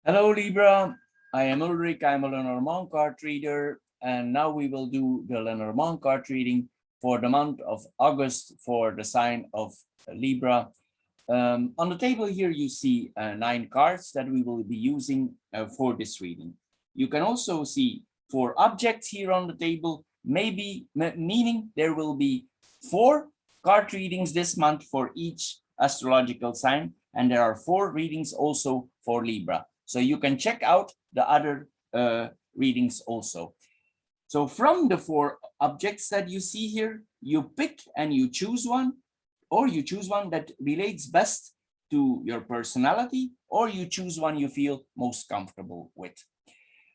Hello Libra, I am Ulrich, I'm a Lenormand card reader, and now we will do the Lenormand card reading for the month of August for the sign of Libra. On the table here you see 9 cards that we will be using for this reading. You can also see 4 objects here on the table, meaning there will be 4 card readings this month for each astrological sign, and there are 4 readings also for Libra. So you can check out the other readings also. So from the 4 objects that you see here, you pick and you choose one, or you choose one that relates best to your personality, or you choose one you feel most comfortable with.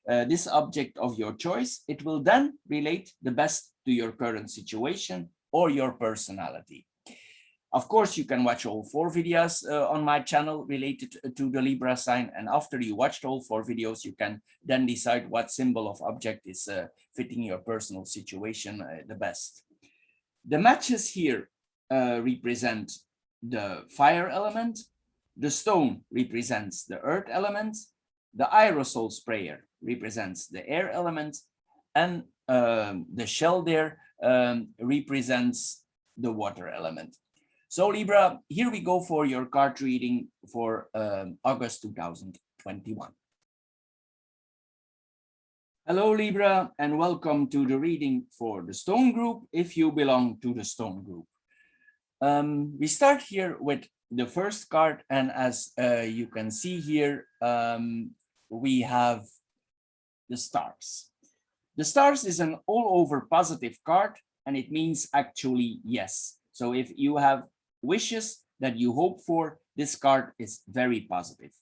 This object of your choice, it will then relate the best to your current situation or your personality. Of course, you can watch all 4 videos on my channel related to the Libra sign. And after you watched all 4 videos, you can then decide what symbol of object is fitting your personal situation the best. The matches here represent the fire element. The stone represents the earth element. The aerosol sprayer represents the air element. And the shell there represents the water element. So Libra, here we go for your card reading for August 2021. Hello Libra, and welcome to the reading for the stone group, if you belong to the stone group. We start here with the first card, and as you can see here, we have the stars. The stars is an all-over positive card, and it means actually yes. So if you have wishes that you hope for, this card is very positive.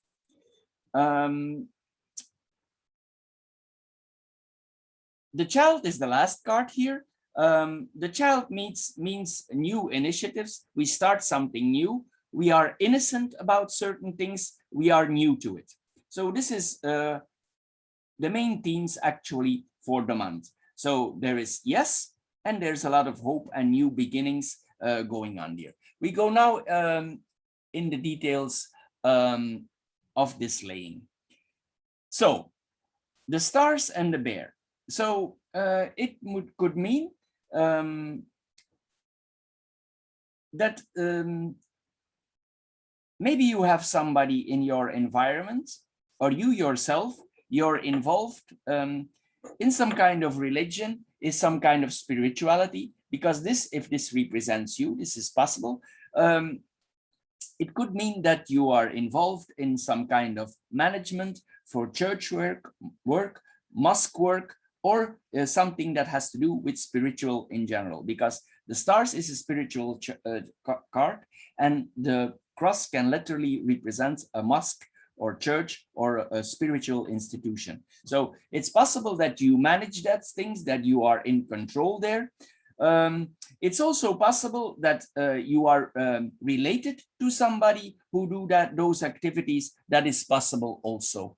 The child is the last card here. The child means new initiatives. We start something new. We are innocent about certain things. We are new to it. So this is the main themes actually for the month. So there is yes, and there's a lot of hope and new beginnings going on here. We go now in the details of this laying. So the stars and the bear. So it could mean that maybe you have somebody in your environment, or you yourself, you're involved in some kind of religion, is some kind of spirituality, because this, if this represents you, this is possible. It could mean that you are involved in some kind of management for church work, mosque work, or something that has to do with spiritual in general, because the stars is a spiritual card, and the cross can literally represent a mosque or church or a spiritual institution. So it's possible that you manage that things, that you are in control there. It's also possible that you are related to somebody who do those activities. That is possible also.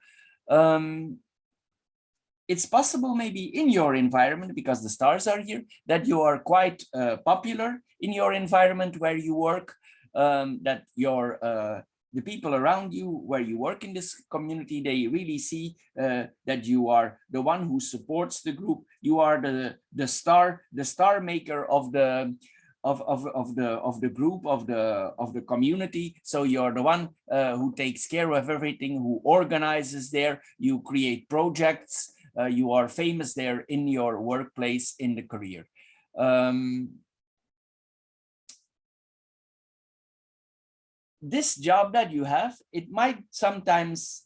It's possible maybe in your environment, because the stars are here, that you are quite popular in your environment where you work, that the people around you where you work in this community, they really see that you are the one who supports the group. You are the star maker of the group, of the community. So you're the one who takes care of everything, who organizes there. You create projects. You are famous there in your workplace, in the career. This job that you have, it might sometimes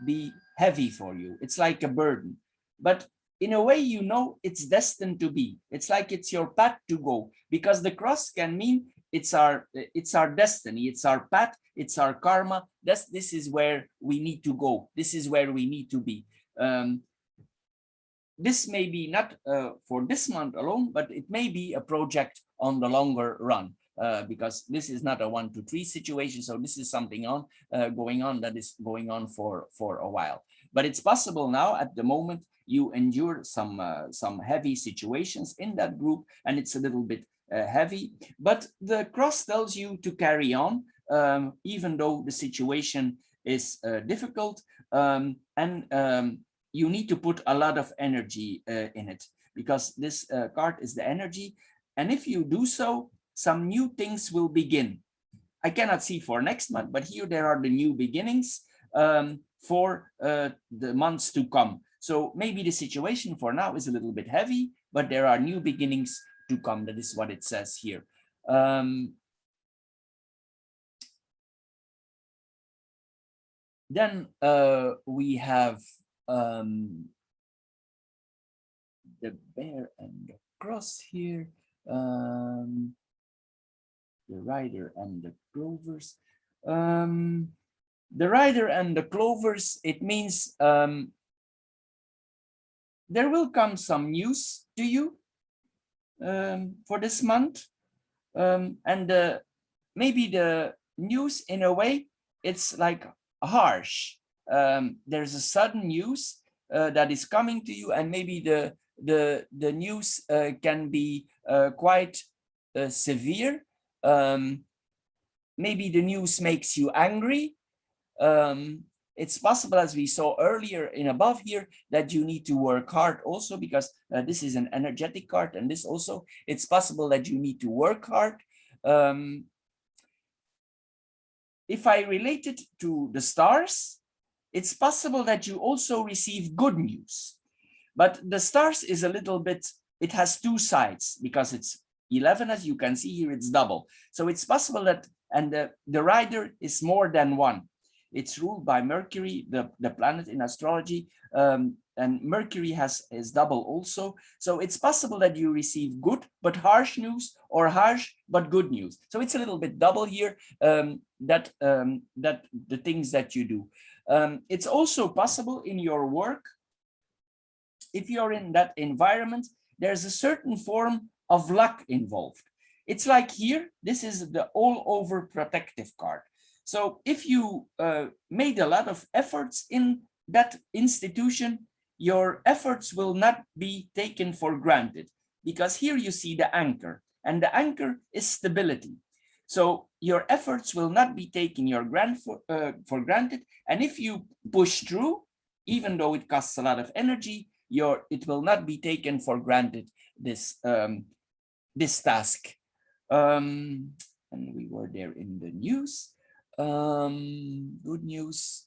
be heavy for you. It's like a burden, but in a way, you know, it's destined to be. It's like it's your path to go, because the cross can mean it's our destiny, it's our path, it's our karma. This is where we need to go. This is where we need to be. This may be not for this month alone, but it may be a project on the longer run. Because this is not a 1, 2, 3 situation. So this is something going on that is going on for a while. But it's possible now, at the moment, you endure some heavy situations in that group, and it's a little bit heavy. But the cross tells you to carry on, even though the situation is difficult. and you need to put a lot of energy in it, because this card is the energy. And if you do so, some new things will begin. I cannot see for next month, but here there are the new beginnings for the months to come. So maybe the situation for now is a little bit heavy, but there are new beginnings to come. That is what it says here. Then we have the bear and the cross here, the rider and the clovers. The rider and the clovers, it means there will come some news to you for this month. And maybe the news, in a way, it's like harsh. There's a sudden news that is coming to you, and maybe the news can be quite severe. Maybe the news makes you angry. It's possible, as we saw earlier in above here, that you need to work hard also, because this is an energetic card, and this also, it's possible that you need to work hard. If I relate it to the stars, it's possible that you also receive good news. But the stars is a little bit, it has two sides, because it's 11, as you can see here, it's double. So it's possible that, and the rider is more than one. It's ruled by Mercury, the planet in astrology, and Mercury is double also. So it's possible that you receive good but harsh news, or harsh but good news. So it's a little bit double here, that the things that you do. It's also possible in your work, if you're in that environment, there's a certain form of luck involved. It's like here, this is the all over protective card. So if you made a lot of efforts in that institution, your efforts will not be taken for granted, because here you see the anchor, and the anchor is stability. So your efforts will not be taken for granted. And if you push through, even though it costs a lot of energy, it will not be taken for granted, this this task. And we were there in the news. Good news.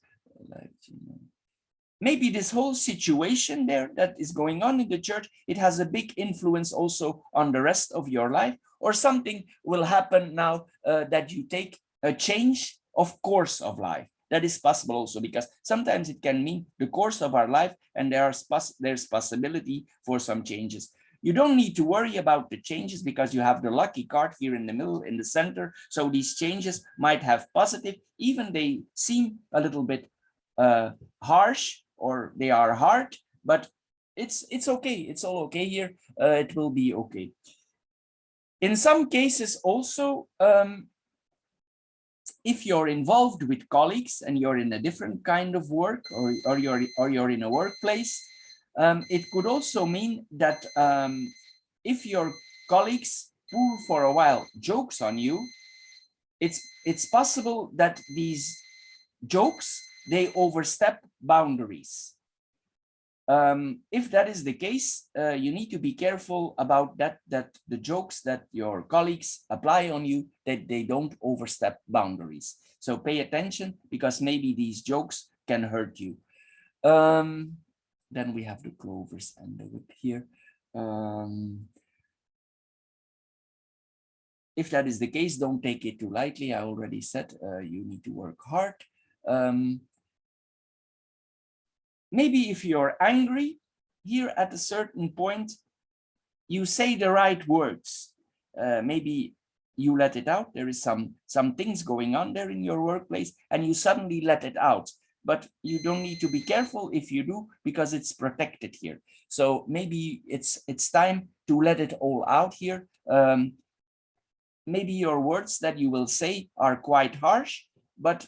Maybe this whole situation there that is going on in the church, it has a big influence also on the rest of your life, or something will happen now that you take a change of course of life. That is possible also, because sometimes it can mean the course of our life, and there's possibility for some changes. You don't need to worry about the changes, because you have the lucky card here in the middle, in the center. So these changes might have positive, even they seem a little bit harsh, or they are hard, but it's okay. It's all okay here. It will be okay. In some cases also, if you're involved with colleagues and you're in a different kind of work, or you're in a workplace, it could also mean that if your colleagues pull for a while jokes on you, it's possible that these jokes, they overstep boundaries. If that is the case, you need to be careful about that the jokes that your colleagues apply on you, that they don't overstep boundaries. So pay attention, because maybe these jokes can hurt you. Then we have the clovers and the whip here. If that is the case, don't take it too lightly. I already said you need to work hard. Maybe if you're angry, here at a certain point, you say the right words. Maybe you let it out. There is some things going on there in your workplace, and you suddenly let it out. But you don't need to be careful if you do, because it's protected here. So maybe it's time to let it all out here. Maybe your words that you will say are quite harsh, but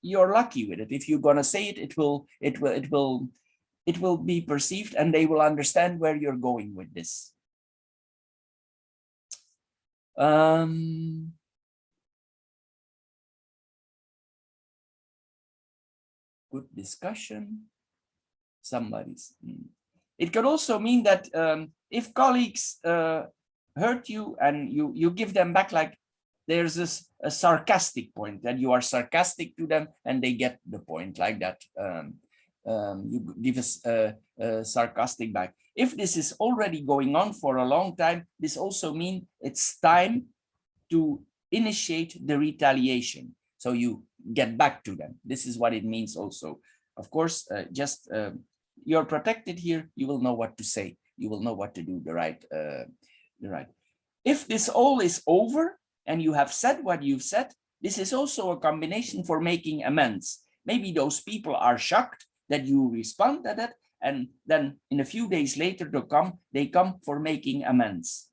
you're lucky with it. If you're gonna say it, it will be perceived, and they will understand where you're going with this. good discussion. Somebody's. It could also mean that if colleagues hurt you and you give them back, like there's this a sarcastic point, that you are sarcastic to them and they get the point, like that. You give us sarcastic back. If this is already going on for a long time, this also means it's time to initiate the retaliation. So you get back to them. This is what it means also. Of course, you're protected here. You will know what to say. You will know what to do, the right. If this all is over and you have said what you've said, this is also a combination for making amends. Maybe those people are shocked that you respond to that, and then in a few days later they come for making amends.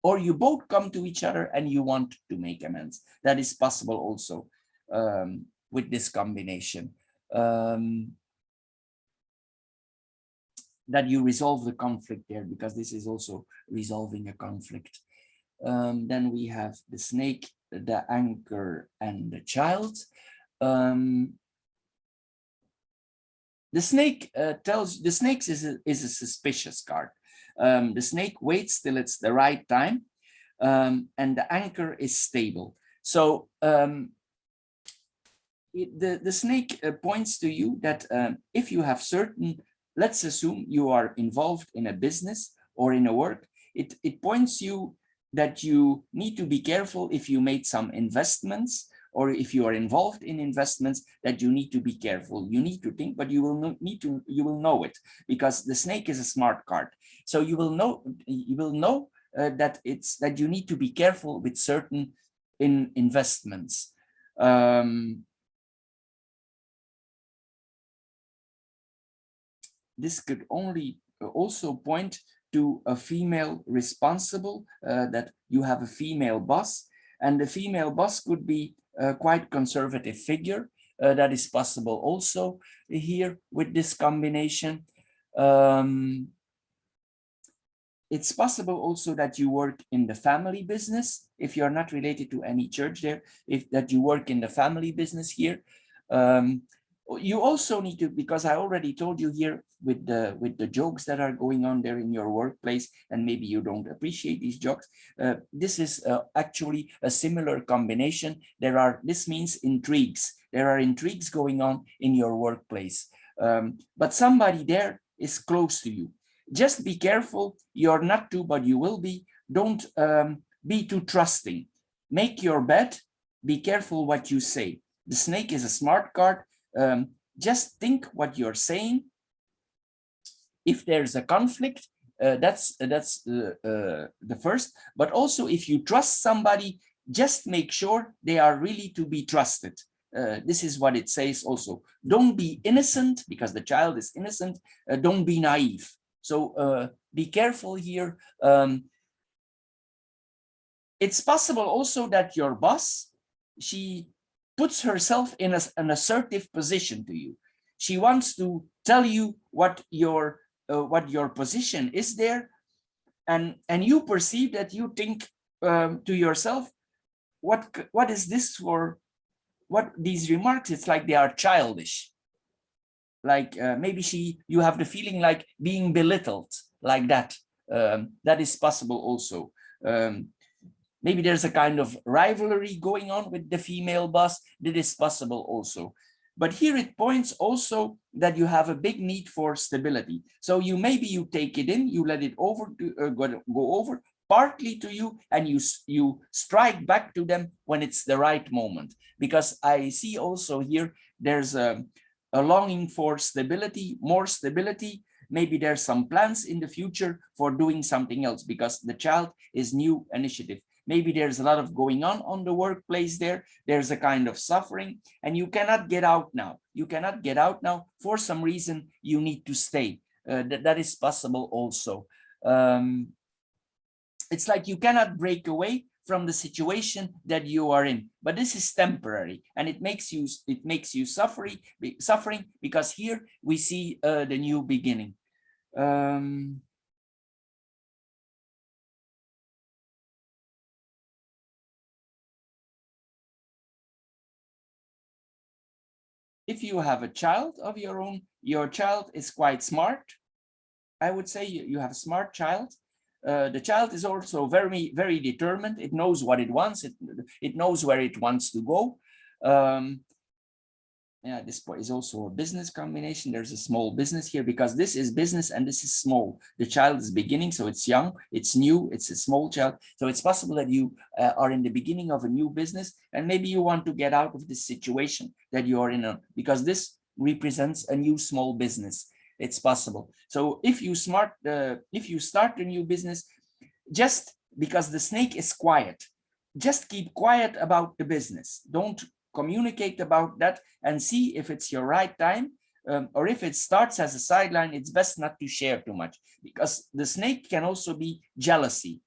Or you both come to each other and you want to make amends. That is possible also with this combination. That you resolve the conflict there, because this is also resolving a conflict. Then we have the snake, the anchor, and the child. The snake the snakes is a suspicious card. The snake waits till it's the right time, and the anchor is stable. So the snake points to you that if you have certain, let's assume you are involved in a business or in a work, it points you that you need to be careful if you made some investments, or if you are involved in investments, that you need to be careful. You need to think, but you will know it, because the snake is a smart card. So you will know that you need to be careful with certain investments. This could only also point to a female responsible, that you have a female boss, and the female boss could be a quite conservative figure. That is possible also here with this combination. It's possible also that you work in the family business, if you're not related to any church there, that you work in the family business here. You also need to, because I already told you here with the jokes that are going on there in your workplace, and maybe you don't appreciate these jokes. This is actually a similar combination. This means intrigues. There are intrigues going on in your workplace, but somebody there is close to you. Just be careful. You're not to, but you will be. Don't be too trusting. Make your bed. Be careful what you say. The snake is a smart card. Just think what you're saying. If there's a conflict, that's the first. But also, if you trust somebody, just make sure they are really to be trusted. This is what it says also. Don't be innocent, because the child is innocent. Don't be naive. So be careful here. It's possible also that your boss, she puts herself in an assertive position to you. She wants to tell you what your position is there, and you perceive that, you think to yourself, what is this for? What these remarks? It's like they are childish. Like maybe you have the feeling like being belittled, like that. That is possible also. Maybe there's a kind of rivalry going on with the female boss. That is possible also. But here it points also that you have a big need for stability. So maybe you take it in, you let it go over partly to you, and you strike back to them when it's the right moment. Because I see also here there's a longing for stability, more stability. Maybe there's some plans in the future for doing something else, because the child is new initiative. Maybe there's a lot of going on the workplace there. There's a kind of suffering, and you cannot get out now. You cannot get out now. For some reason, you need to stay. That is possible also. It's like you cannot break away from the situation that you are in, but this is temporary, and it makes you suffering, because here we see the new beginning. if you have a child of your own, your child is quite smart. I would say you have a smart child. The child is also very, very determined. It knows what it wants. It knows where it wants to go. Yeah, this is also a business combination. There's a small business here because this is business and this is small. The child is beginning, so it's young, it's new, it's a small child. So it's possible that you are in the beginning of a new business and maybe you want to get out of this situation that you are in, because this represents a new small business. It's possible. So if you start a new business, just because the snake is quiet, just keep quiet about the business. Don't communicate about that and see if it's your right time, or if it starts as a sideline, it's best not to share too much, because the snake can also be jealousy.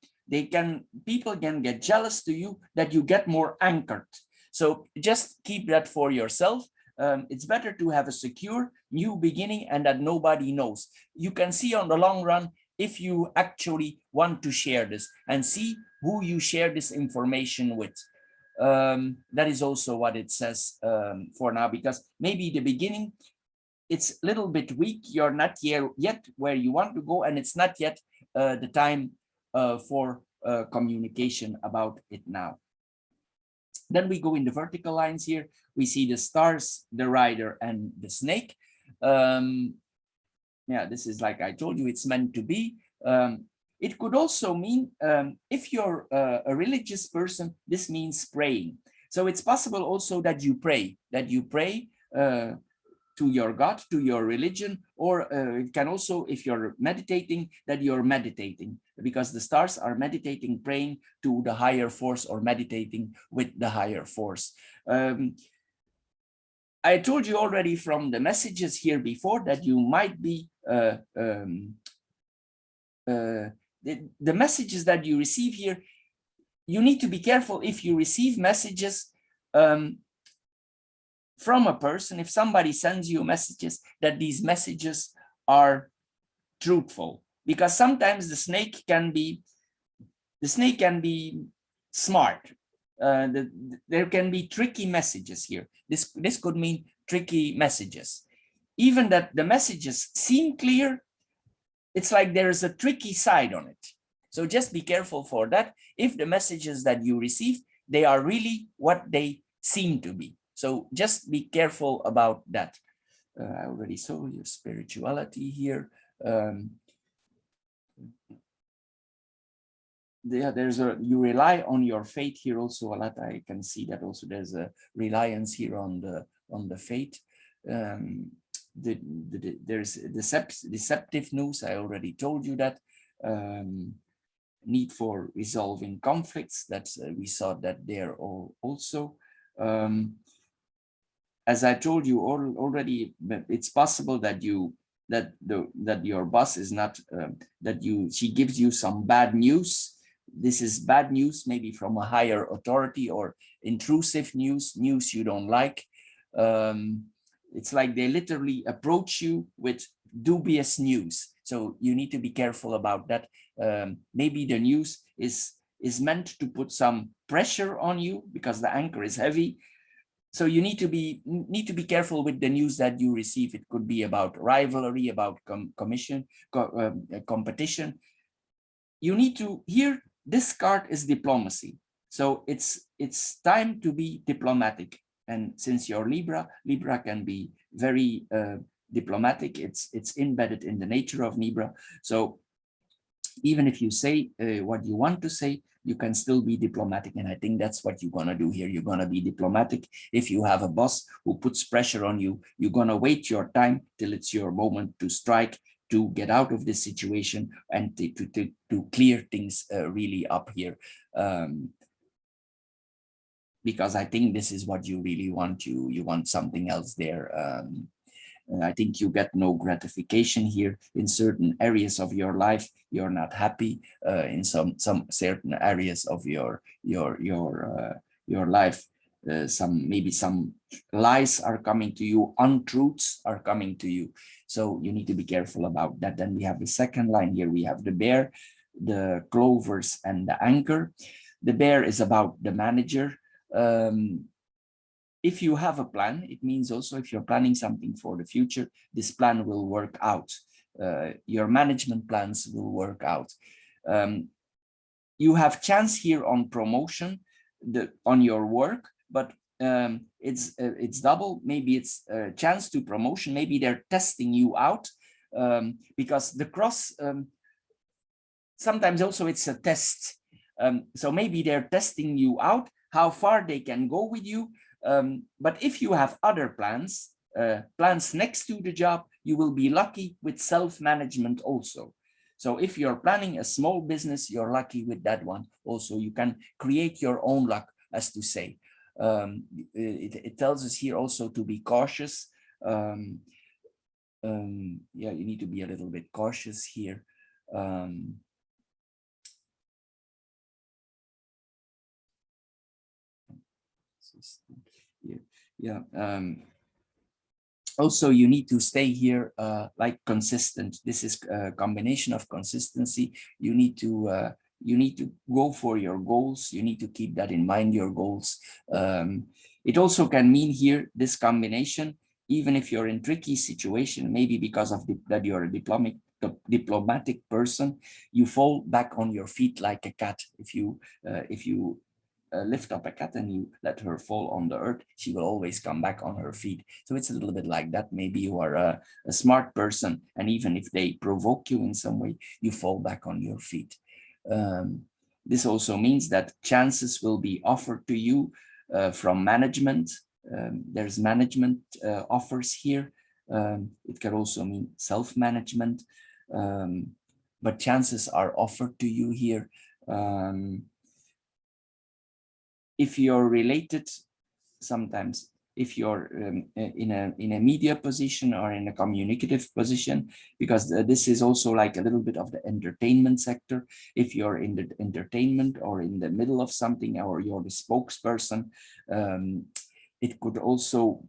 People can get jealous to you that you get more anchored. So just keep that for yourself. It's better to have a secure new beginning and that nobody knows. You can see on the long run if you actually want to share this, and see who you share this information with. That is also what it says for now, because maybe the beginning, it's a little bit weak. You're not yet where you want to go, and it's not yet the time for communication about it now. Then we go in the vertical lines here. We see the stars, the rider, and the snake. Yeah, this is like I told you, it's meant to be. It could also mean, if you're a religious person, this means praying. So it's possible also that you pray to your God, to your religion, or it can also, if you're meditating, that you're meditating, because the stars are meditating, praying to the higher force, or meditating with the higher force. I told you already from the messages here before that you might be the messages that you receive here, you need to be careful if you receive messages from a person, if somebody sends you messages, that these messages are truthful, because sometimes the snake can be smart. There can be tricky messages here. This could mean tricky messages. Even that the messages seem clear, it's like there's a tricky side on it. So just be careful for that. If the messages that you receive, they are really what they seem to be. So just be careful about that. I already saw your spirituality here. You rely on your faith here also a lot. I can see that also there's a reliance here on the faith. There's deceptive news. I already told you that. Need for resolving conflicts. That's we saw that there also. As I told you already, it's possible that your boss is not she gives you some bad news. This is bad news, maybe from a higher authority, or intrusive news you don't like. It's like they literally approach you with dubious news. So you need to be careful about that. Maybe the news is meant to put some pressure on you because the anchor is heavy. So you need to be careful with the news that you receive. It could be about rivalry, about competition. You need to hear this card is diplomacy. So it's time to be diplomatic. And since you're Libra can be very diplomatic. It's embedded in the nature of Libra. So even if you say what you want to say, you can still be diplomatic. And I think that's what you're going to do here. You're going to be diplomatic. If you have a boss who puts pressure on you, you're going to wait your time till it's your moment to strike, to get out of this situation, and to clear things really up here. Because I think this is what you really want. You want something else there. And I think you get no gratification here in certain areas of your life. You're not happy in some certain areas of your life. Maybe some lies are coming to you, untruths are coming to you. So you need to be careful about that. Then we have the second line here. We have the bear, the clovers, and the anchor. The bear is about the manager. if you have a plan, it means also if you're planning something for the future, this plan will work out. Your management plans will work out. You have chance here on promotion on your work, but it's double. Maybe it's a chance to promotion. Maybe they're testing you out, because the cross, sometimes also it's a test. So maybe they're testing you out, how far they can go with you. But if you have other plans, plans next to the job, you will be lucky with self-management also. So if you're planning a small business, you're lucky with that one. Also, you can create your own luck, as to say. It tells us here also to be cautious. Yeah, you need to be a little bit cautious here. Yeah. Also, you need to stay here like consistent. This is a combination of consistency. You need to go for your goals. You need to keep that in mind, your goals. It also can mean here, this combination, even if you're in tricky situation, maybe because of that you're a diplomatic person, you fall back on your feet like a cat. If you lift up a cat and you let her fall on the earth, she will always come back on her feet. So it's a little bit like that. Maybe you are a smart person, and even if they provoke you in some way, you fall back on your feet. This also means that chances will be offered to you from management. There's management offers here. It can also mean self-management, but chances are offered to you here. If you're related, sometimes if you're in a media position or in a communicative position, because this is also like a little bit of the entertainment sector. If you're in the entertainment or in the middle of something, or you're the spokesperson, it could also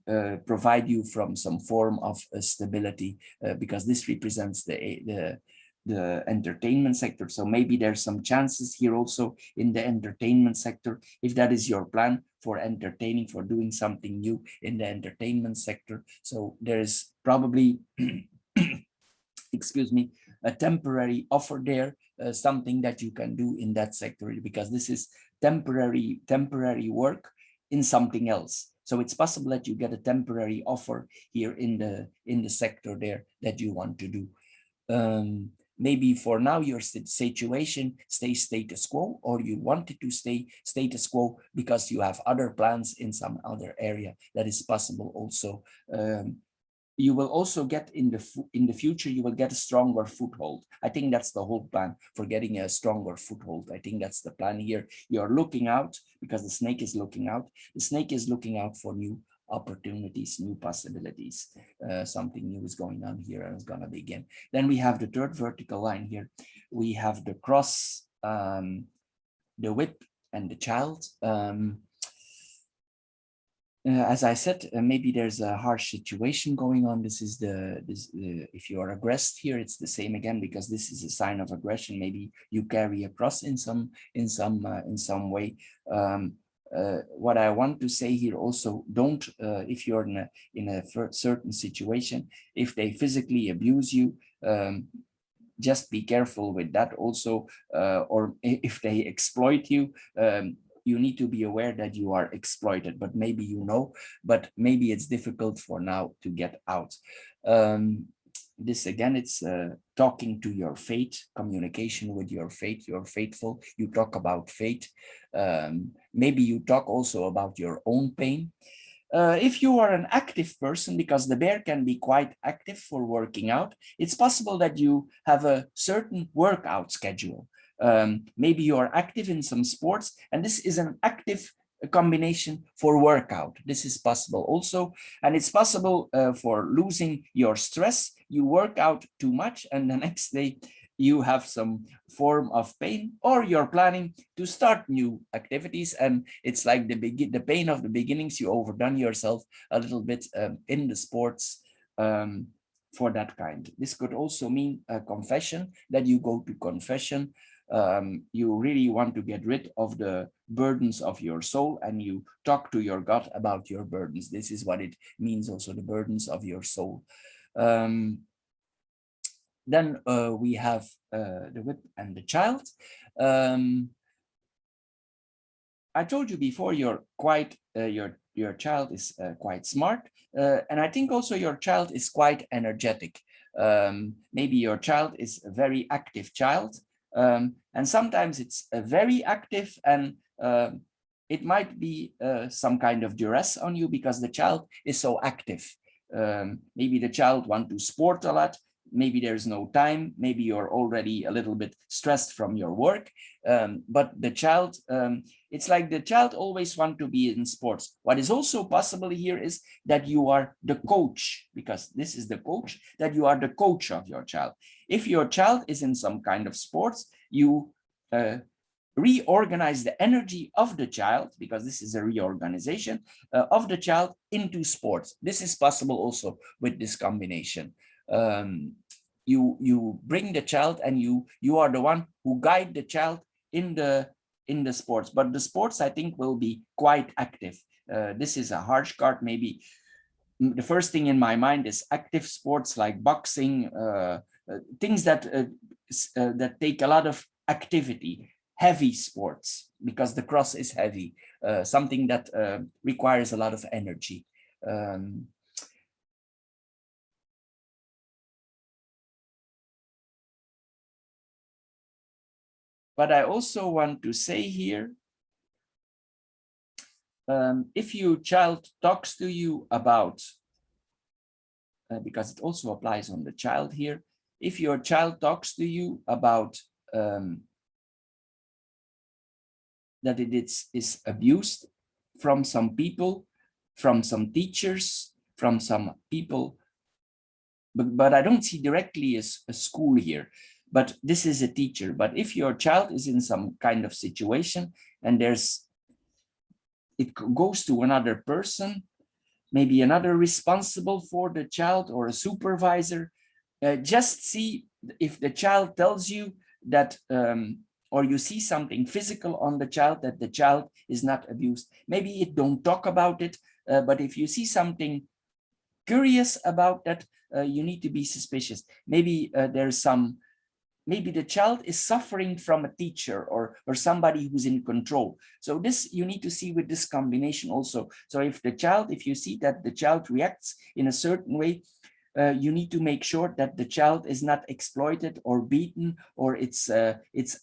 provide you from some form of stability, because this represents the entertainment sector. So maybe there's some chances here also in the entertainment sector, if that is your plan for entertaining, for doing something new in the entertainment sector. So there's probably, excuse me, a temporary offer there, something that you can do in that sector, because this is temporary work in something else. So it's possible that you get a temporary offer here in the sector there that you want to do. Maybe for now your situation stays status quo, or you wanted to stay status quo because you have other plans in some other area. That is possible also. You will also get in the future, you will get a stronger foothold. I think that's the whole plan for getting a stronger foothold. I think that's the plan here. You're looking out, because the snake is looking out. The snake is looking out for new opportunities, new possibilities. Something new is going on here and it's going to begin. Then we have the third vertical line here. We have the cross, the whip, and the child. As I said, maybe there's a harsh situation going on. This is if you are aggressed here, it's the same again, because this is a sign of aggression. Maybe you carry a cross in some way. What I want to say here also, don't, if you're in a certain situation, if they physically abuse you, just be careful with that also, or if they exploit you, you need to be aware that you are exploited, but maybe you know, but maybe it's difficult for now to get out. This again, it's talking to your fate, communication with your fate. You're faithful, you talk about fate. Maybe you talk also about your own pain. If you are an active person, because the bear can be quite active for working out, it's possible that you have a certain workout schedule. Maybe you are active in some sports, and this is an active combination for workout. This is possible also, and it's possible for losing your stress. You work out too much, and the next day you have some form of pain, or you're planning to start new activities, and it's like the pain of the beginnings. You overdone yourself a little bit in the sports. For that kind. This could also mean a confession, that you go to confession. You really want to get rid of the burdens of your soul, and you talk to your God about your burdens. This is what it means also, the burdens of your soul. Then we have the whip and the child. I told you before, you're quite your child is quite smart, and I think also your child is quite energetic. Maybe your child is a very active child, and sometimes it's very active, and it might be some kind of duress on you because the child is so active. Maybe the child wants to sport a lot. Maybe there's no time. Maybe you're already a little bit stressed from your work, but the child, it's like the child always wants to be in sports. What is also possible here is that you are the coach, because this is the coach, that you are the coach of your child. If your child is in some kind of sports, you reorganize the energy of the child, because this is a reorganization of the child into sports. This is possible also with this combination. You bring the child, and you are the one who guide the child in the sports, but the sports I think will be quite active. This is a harsh card. Maybe the first thing in my mind is active sports like boxing, things that take a lot of activity, heavy sports, because the cross is heavy, something that requires a lot of energy. But I also want to say here, if your child talks to you about, because it also applies on the child here, if your child talks to you about that it is abused from some people, from some teachers, from some people, but I don't see directly a school here, but this is a teacher. But if your child is in some kind of situation and it goes to another person, maybe another responsible for the child or a supervisor, just see if the child tells you that, or you see something physical on the child, that the child is not abused. Maybe it don't talk about it, but if you see something curious about that, you need to be suspicious. Maybe maybe the child is suffering from a teacher or somebody who's in control. So this you need to see with this combination also. So if you see that the child reacts in a certain way, you need to make sure that the child is not exploited or beaten, or it's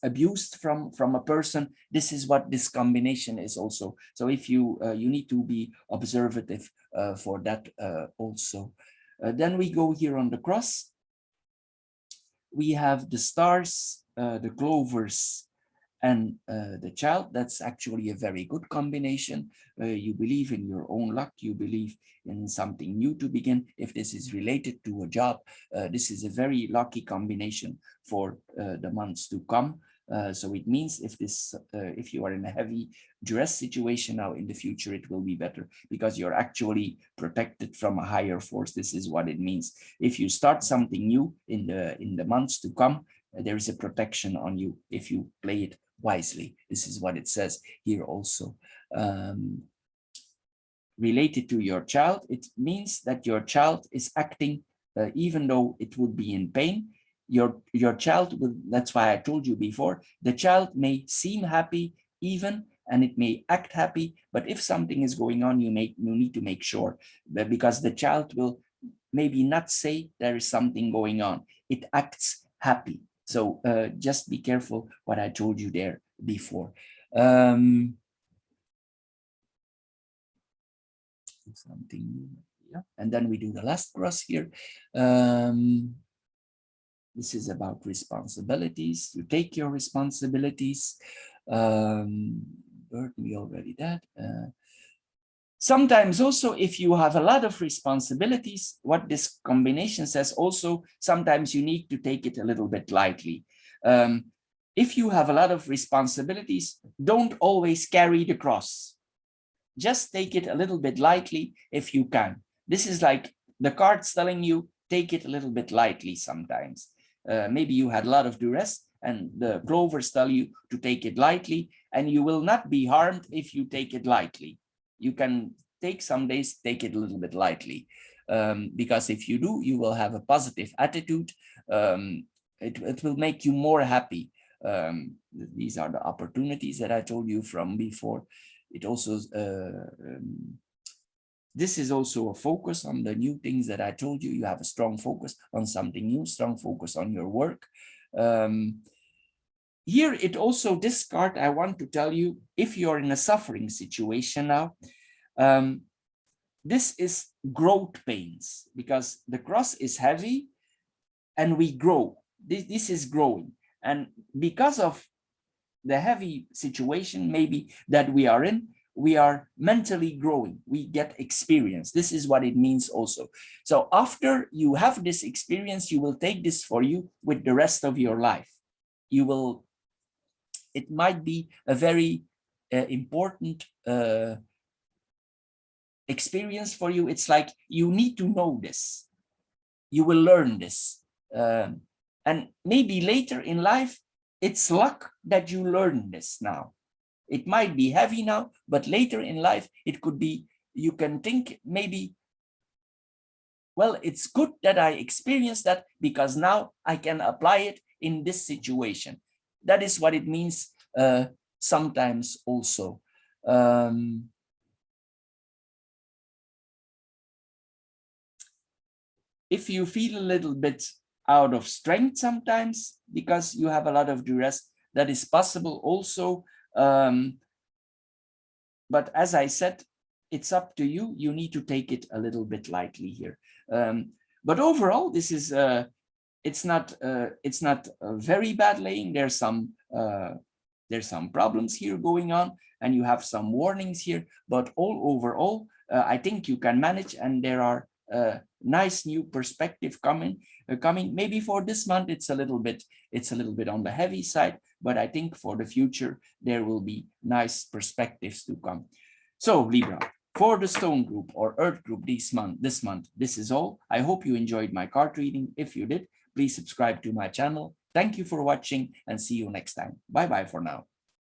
abused from a person. This is what this combination is also. So if you need to be observative for that also. Then we go here on the cross. We have the stars, the clovers, and the child. That's actually a very good combination. You believe in your own luck. You believe in something new to begin. If this is related to a job, this is a very lucky combination for the months to come. So it means if you are in a heavy duress situation now, in the future it will be better, because you're actually protected from a higher force. This is what it means. If you start something new in the months to come, there is a protection on you if you play it wisely. This is what it says here also. Related to your child, it means that your child is acting even though it would be in pain. Your child will, that's why I told you before, the child may seem happy even, and it may act happy, but if something is going on, you need to make sure, because the child will maybe not say there is something going on. It acts happy. So just be careful what I told you there before. Something new. Yeah. And then we do the last cross here. This is about responsibilities. You take your responsibilities. We already that. Sometimes also, if you have a lot of responsibilities, what this combination says also, sometimes you need to take it a little bit lightly. If you have a lot of responsibilities, don't always carry the cross. Just take it a little bit lightly if you can. This is like the cards telling you, take it a little bit lightly sometimes. Maybe you had a lot of duress and the clovers tell you to take it lightly, and you will not be harmed if you take it lightly. You can take some days, take it a little bit lightly, because if you do, you will have a positive attitude. It will make you more happy. These are the opportunities that I told you from before. It also this is also a focus on the new things that I told you. You have a strong focus on something new, strong focus on your work. Here it also, this card, I want to tell you, if you're in a suffering situation now, this is growth pains, because the cross is heavy and we grow. This is growing. And because of the heavy situation maybe that we are in, we are mentally growing. We get experience. This is what it means also. So after you have this experience, you will take this for you with the rest of your life. You will, it might be a very important experience for you. It's like you need to know this. You will learn this. And maybe later in life, it's luck that you learn this now. It might be heavy now, but later in life, it could be, you can think maybe, well, it's good that I experienced that because now I can apply it in this situation. That is what it means sometimes also. If you feel a little bit out of strength sometimes because you have a lot of duress, that is possible also. But as I said, it's up to you. You need to take it a little bit lightly here. But overall, this is it's not very bad laying. There's some problems here going on, and you have some warnings here. But overall, I think you can manage, and there are nice new perspective coming. Maybe for this month it's a little bit on the heavy side, but I think for the future there will be nice perspectives to come. So Libra, for the stone group or earth group this month, this is all. I hope you enjoyed my card reading. If you did, please subscribe to my channel. Thank you for watching and see you next time. Bye bye for now.